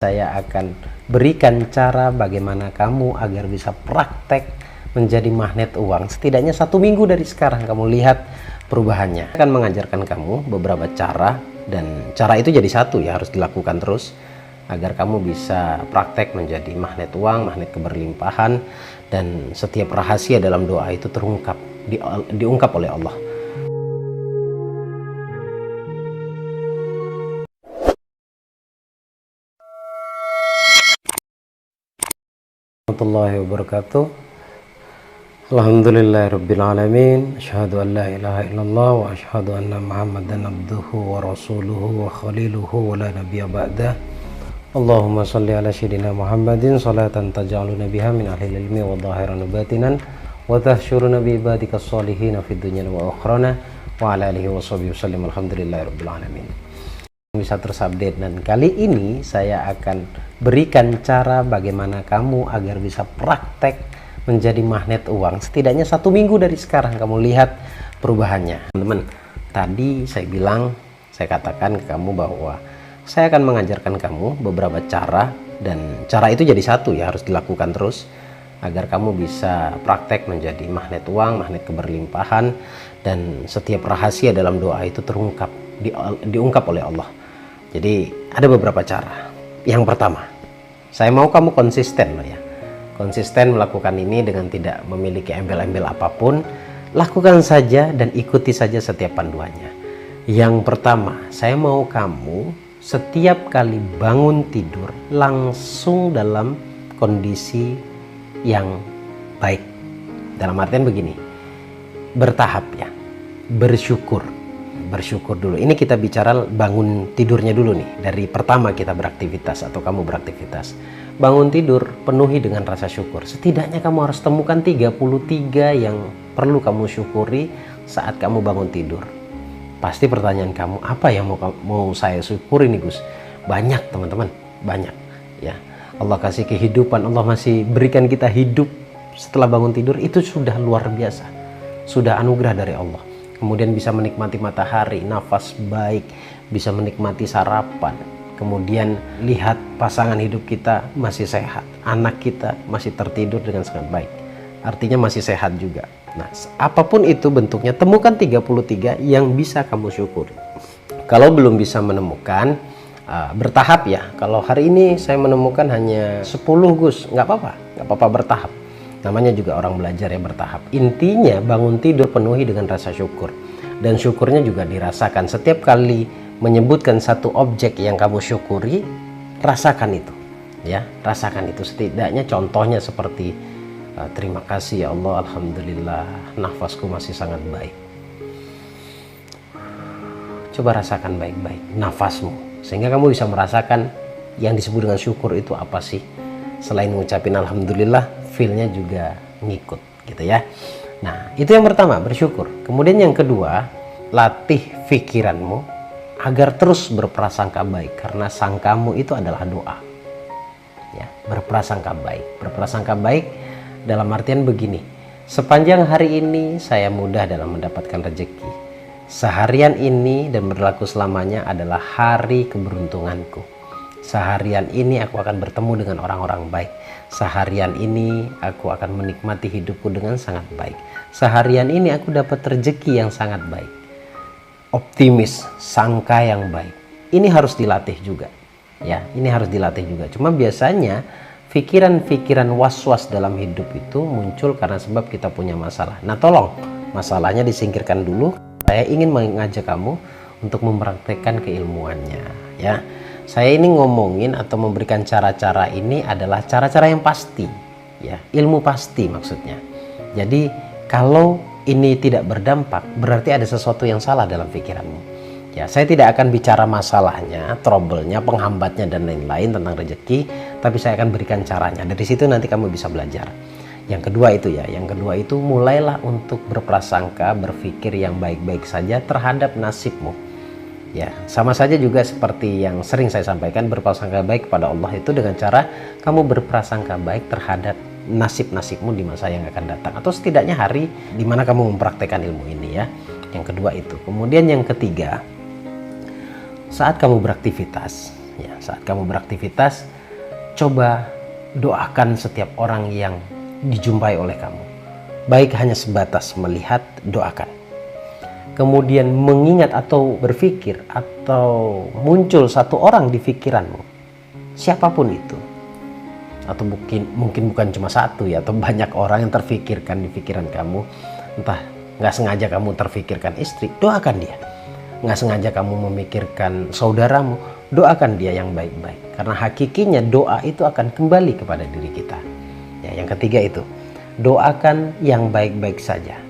Saya akan berikan cara bagaimana kamu agar bisa praktek menjadi magnet uang. Setidaknya 1 minggu dari sekarang kamu lihat perubahannya. Saya akan mengajarkan kamu beberapa cara, dan cara itu jadi satu ya, harus dilakukan terus agar kamu bisa praktek menjadi magnet uang, magnet keberlimpahan, dan setiap rahasia dalam doa itu terungkap, diungkap oleh Allah. Warahmatullahi wabarakatuh. Alhamdulillahirrabbilalamin. Asyhadu an la ilaha illallah wa asyhadu anna muhammadan abduhu wa rasuluhu wa khaliluhu wa la nabiyya ba'dah. Allahumma salli ala sayyidina Muhammadin salatan taj'aluna biha min ahlil ilmi wa dhahiran batinan wa tahsyuruna bi ibadikas sholihin fid dunya wa akhrana wa ala alihi wa sahbihi wasallam. Alhamdulillahirrabbilalamin. Bisa terus update, dan kali ini saya akan berikan cara bagaimana kamu agar bisa praktek menjadi magnet uang. Setidaknya 1 minggu dari sekarang kamu lihat perubahannya. Teman-teman, tadi saya katakan ke kamu bahwa saya akan mengajarkan kamu beberapa cara, dan cara itu jadi satu ya, harus dilakukan terus agar kamu bisa praktek menjadi magnet uang, magnet keberlimpahan, dan setiap rahasia dalam doa itu terungkap, diungkap oleh Allah. Jadi ada beberapa cara. Yang pertama, saya mau kamu konsisten loh ya. Konsisten melakukan ini dengan tidak memiliki embel-embel apapun. Lakukan saja dan ikuti saja setiap panduannya. Yang pertama, saya mau kamu setiap kali bangun tidur langsung dalam kondisi yang baik. Dalam artian begini, bertahap ya, bersyukur dulu. Ini kita bicara bangun tidurnya dulu nih. Dari pertama kita beraktivitas atau kamu beraktivitas, bangun tidur penuhi dengan rasa syukur. Setidaknya kamu harus temukan 33 yang perlu kamu syukuri saat kamu bangun tidur. Pasti pertanyaan kamu, apa yang mau saya syukuri nih Gus? Banyak teman-teman, banyak ya. Allah kasih kehidupan, Allah masih berikan kita hidup setelah bangun tidur, itu sudah luar biasa, sudah anugerah dari Allah. Kemudian bisa menikmati matahari, nafas baik, bisa menikmati sarapan. Kemudian lihat pasangan hidup kita masih sehat, anak kita masih tertidur dengan sangat baik. Artinya masih sehat juga. Nah, apapun itu bentuknya, temukan 33 yang bisa kamu syukuri. Kalau belum bisa menemukan, bertahap ya. Kalau hari ini saya menemukan hanya 10 Gus, nggak apa-apa bertahap. Namanya juga orang belajar ya, bertahap. Intinya bangun tidur penuhi dengan rasa syukur, dan syukurnya juga dirasakan. Setiap kali menyebutkan satu objek yang kamu syukuri, rasakan itu ya, rasakan itu. Setidaknya contohnya seperti terima kasih ya Allah, alhamdulillah nafasku masih sangat baik. Coba rasakan baik-baik nafasmu, sehingga kamu bisa merasakan yang disebut dengan syukur itu apa sih. Selain ngucapin alhamdulillah, feel-nya juga ngikut gitu ya. Nah, itu yang pertama, bersyukur. Kemudian yang kedua, latih pikiranmu agar terus berprasangka baik, karena sangkamu itu adalah doa. Ya, berprasangka baik dalam artian begini, sepanjang hari ini saya mudah dalam mendapatkan rezeki. Seharian ini dan berlaku selamanya adalah hari keberuntunganku. Seharian ini aku akan bertemu dengan orang-orang baik. Seharian ini aku akan menikmati hidupku dengan sangat baik. Seharian ini aku dapat rezeki yang sangat baik. Optimis, sangka yang baik. Ini harus dilatih juga. Ya, ini harus dilatih juga. Cuma biasanya pikiran-pikiran was-was dalam hidup itu muncul karena sebab kita punya masalah. Nah, tolong masalahnya disingkirkan dulu. Saya ingin mengajak kamu untuk mempraktekkan keilmuannya, ya. Saya ini ngomongin atau memberikan cara-cara ini adalah cara-cara yang pasti, ya, ilmu pasti maksudnya. Jadi kalau ini tidak berdampak, berarti ada sesuatu yang salah dalam pikiranmu. Ya, saya tidak akan bicara masalahnya, trouble-nya, penghambatnya dan lain-lain tentang rezeki, tapi saya akan berikan caranya. Dari situ nanti kamu bisa belajar. Yang kedua itu ya, mulailah untuk berprasangka, berpikir yang baik-baik saja terhadap nasibmu. Ya, sama saja juga seperti yang sering saya sampaikan, berprasangka baik kepada Allah itu dengan cara kamu berprasangka baik terhadap nasib-nasibmu di masa yang akan datang, atau setidaknya hari di mana kamu mempraktekkan ilmu ini ya. Yang kedua itu. Kemudian yang ketiga, saat kamu beraktivitas Ya, saat kamu beraktivitas, coba doakan setiap orang yang dijumpai oleh kamu. Baik hanya sebatas melihat, doakan. Kemudian mengingat atau berpikir atau muncul satu orang di pikiranmu, siapapun itu, atau mungkin bukan cuma satu ya, atau banyak orang yang terfikirkan di pikiran kamu, entah nggak sengaja kamu terfikirkan istri, doakan dia. Nggak sengaja kamu memikirkan saudaramu, doakan dia yang baik-baik. Karena hakikinya doa itu akan kembali kepada diri kita. Ya, yang ketiga itu, doakan yang baik-baik saja.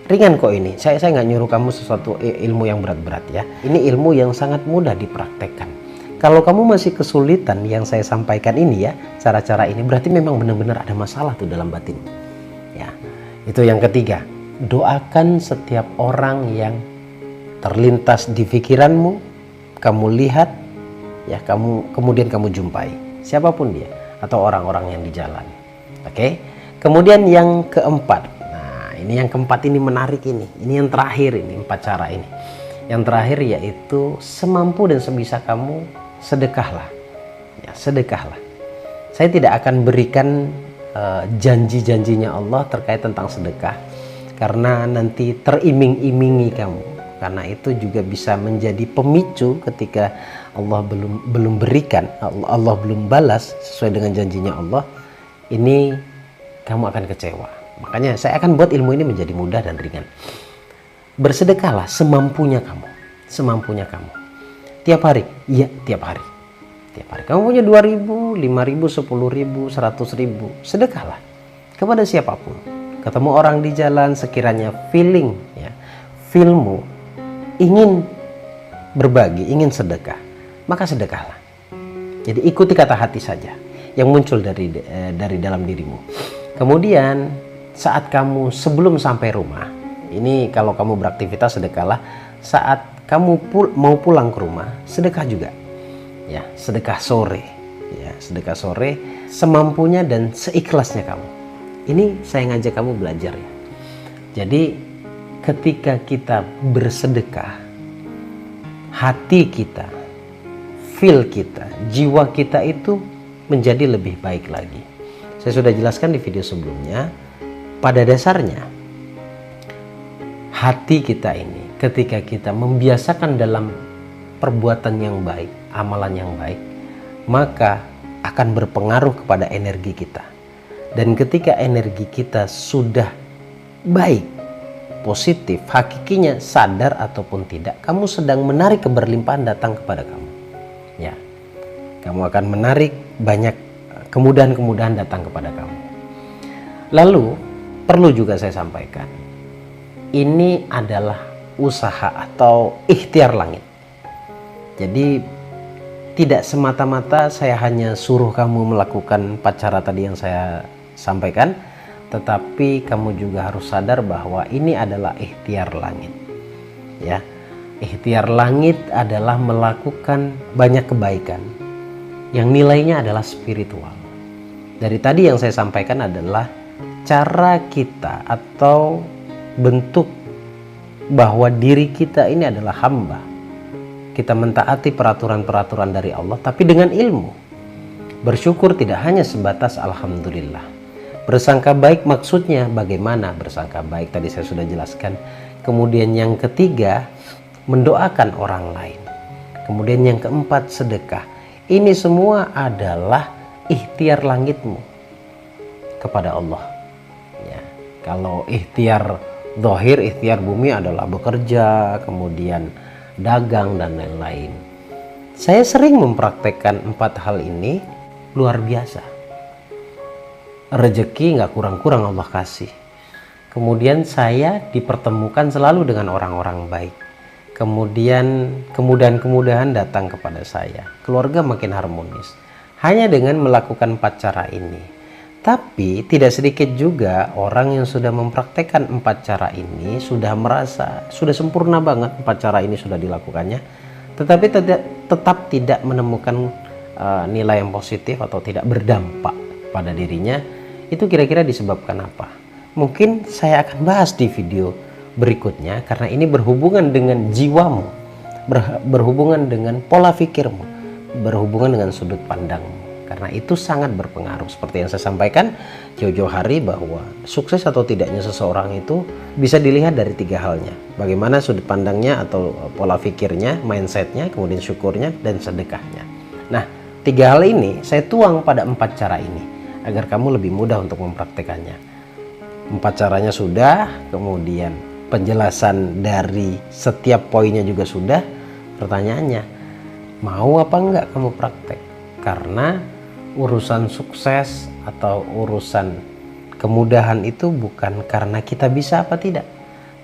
Ringan kok ini, saya nggak nyuruh kamu sesuatu ilmu yang berat-berat ya. Ini ilmu yang sangat mudah dipraktekkan. Kalau kamu masih kesulitan yang saya sampaikan ini ya, cara-cara ini, berarti memang benar-benar ada masalah tuh dalam batin. Ya, itu yang ketiga. Doakan setiap orang yang terlintas di pikiranmu, kamu lihat, ya kemudian kamu jumpai, siapapun dia atau orang-orang yang di jalan. Oke. Kemudian yang keempat. Ini yang keempat, ini menarik ini yang terakhir, ini 4 cara ini. Yang terakhir yaitu semampu dan sebisa kamu sedekahlah. Ya, sedekahlah. Saya tidak akan berikan janji-janjinya Allah terkait tentang sedekah, karena nanti teriming-imingi kamu. Karena itu juga bisa menjadi pemicu ketika Allah belum berikan, Allah belum balas sesuai dengan janjinya Allah, ini kamu akan kecewa. Makanya saya akan buat ilmu ini menjadi mudah dan ringan. Bersedekahlah semampunya kamu. Semampunya kamu. Tiap hari? Iya, tiap hari. Tiap hari. Kamu punya 2.000, 5.000, 10.000, 100.000. Sedekahlah. Kepada siapapun. Ketemu orang di jalan, sekiranya feelmu ingin berbagi, ingin sedekah, maka sedekahlah. Jadi ikuti kata hati saja yang muncul dari dalam dirimu. Kemudian saat kamu sebelum sampai rumah, ini kalau kamu beraktivitas sedekahlah. Saat kamu mau pulang ke rumah, sedekah juga. Ya, sedekah sore. Ya, sedekah sore semampunya dan seikhlasnya kamu. Ini saya ngajak kamu belajar ya. Jadi ketika kita bersedekah, hati kita, feel kita, jiwa kita itu menjadi lebih baik lagi. Saya sudah jelaskan di video sebelumnya. Pada dasarnya hati kita ini ketika kita membiasakan dalam perbuatan yang baik, amalan yang baik, maka akan berpengaruh kepada energi kita. Dan ketika energi kita sudah baik, positif, hakikinya sadar ataupun tidak, kamu sedang menarik keberlimpahan datang kepada kamu. Ya, kamu akan menarik banyak kemudahan-kemudahan datang kepada kamu. Lalu perlu juga saya sampaikan, ini adalah usaha atau ikhtiar langit. Jadi tidak semata-mata saya hanya suruh kamu melakukan 4 cara tadi yang saya sampaikan, tetapi kamu juga harus sadar bahwa ini adalah ikhtiar langit. Ya, ikhtiar langit adalah melakukan banyak kebaikan yang nilainya adalah spiritual. Dari tadi yang saya sampaikan adalah cara kita atau bentuk bahwa diri kita ini adalah hamba. Kita mentaati peraturan-peraturan dari Allah, tapi dengan ilmu. Bersyukur tidak hanya sebatas alhamdulillah. Bersangka baik maksudnya bagaimana bersangka baik, tadi saya sudah jelaskan. Kemudian yang ketiga, mendoakan orang lain. Kemudian yang keempat, sedekah. Ini semua adalah ikhtiar langitmu kepada Allah. Kalau ikhtiar zahir, ikhtiar bumi adalah bekerja, kemudian dagang dan lain-lain. Saya sering mempraktekkan 4 hal ini, luar biasa. Rezeki nggak kurang-kurang Allah kasih. Kemudian saya dipertemukan selalu dengan orang-orang baik. Kemudian kemudahan-kemudahan datang kepada saya. Keluarga makin harmonis. Hanya dengan melakukan 4 cara ini. Tapi tidak sedikit juga orang yang sudah mempraktekkan 4 cara ini sudah merasa sudah sempurna banget 4 cara ini sudah dilakukannya, tetapi tetap tidak menemukan nilai yang positif atau tidak berdampak pada dirinya. Itu kira-kira disebabkan apa? Mungkin saya akan bahas di video berikutnya, karena ini berhubungan dengan jiwamu, berhubungan dengan pola pikirmu, berhubungan dengan sudut pandangmu. Karena itu sangat berpengaruh. Seperti yang saya sampaikan jauh-jauh hari, bahwa sukses atau tidaknya seseorang itu bisa dilihat dari 3 halnya. Bagaimana sudut pandangnya atau pola pikirnya, mindsetnya, kemudian syukurnya, dan sedekahnya. Nah, 3 hal ini saya tuang pada 4 cara ini agar kamu lebih mudah untuk mempraktekannya. 4 caranya sudah, kemudian penjelasan dari setiap poinnya juga sudah. Pertanyaannya, mau apa enggak kamu praktek? Karena urusan sukses atau urusan kemudahan itu bukan karena kita bisa apa tidak,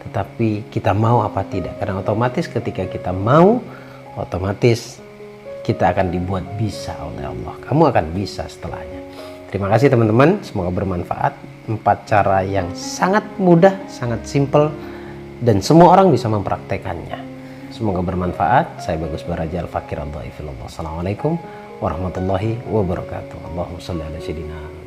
tetapi kita mau apa tidak. Karena otomatis ketika kita mau, otomatis kita akan dibuat bisa oleh Allah. Kamu akan bisa setelahnya. Terima kasih teman-teman, semoga bermanfaat. 4 cara yang sangat mudah, sangat simple, dan semua orang bisa mempraktekannya. Semoga bermanfaat. Saya Bagus Baraja Al-Fakir Al-Dhaifillah. Assalamualaikum warahmatullahi wabarakatuh. Allahumma shalli ala sayyidina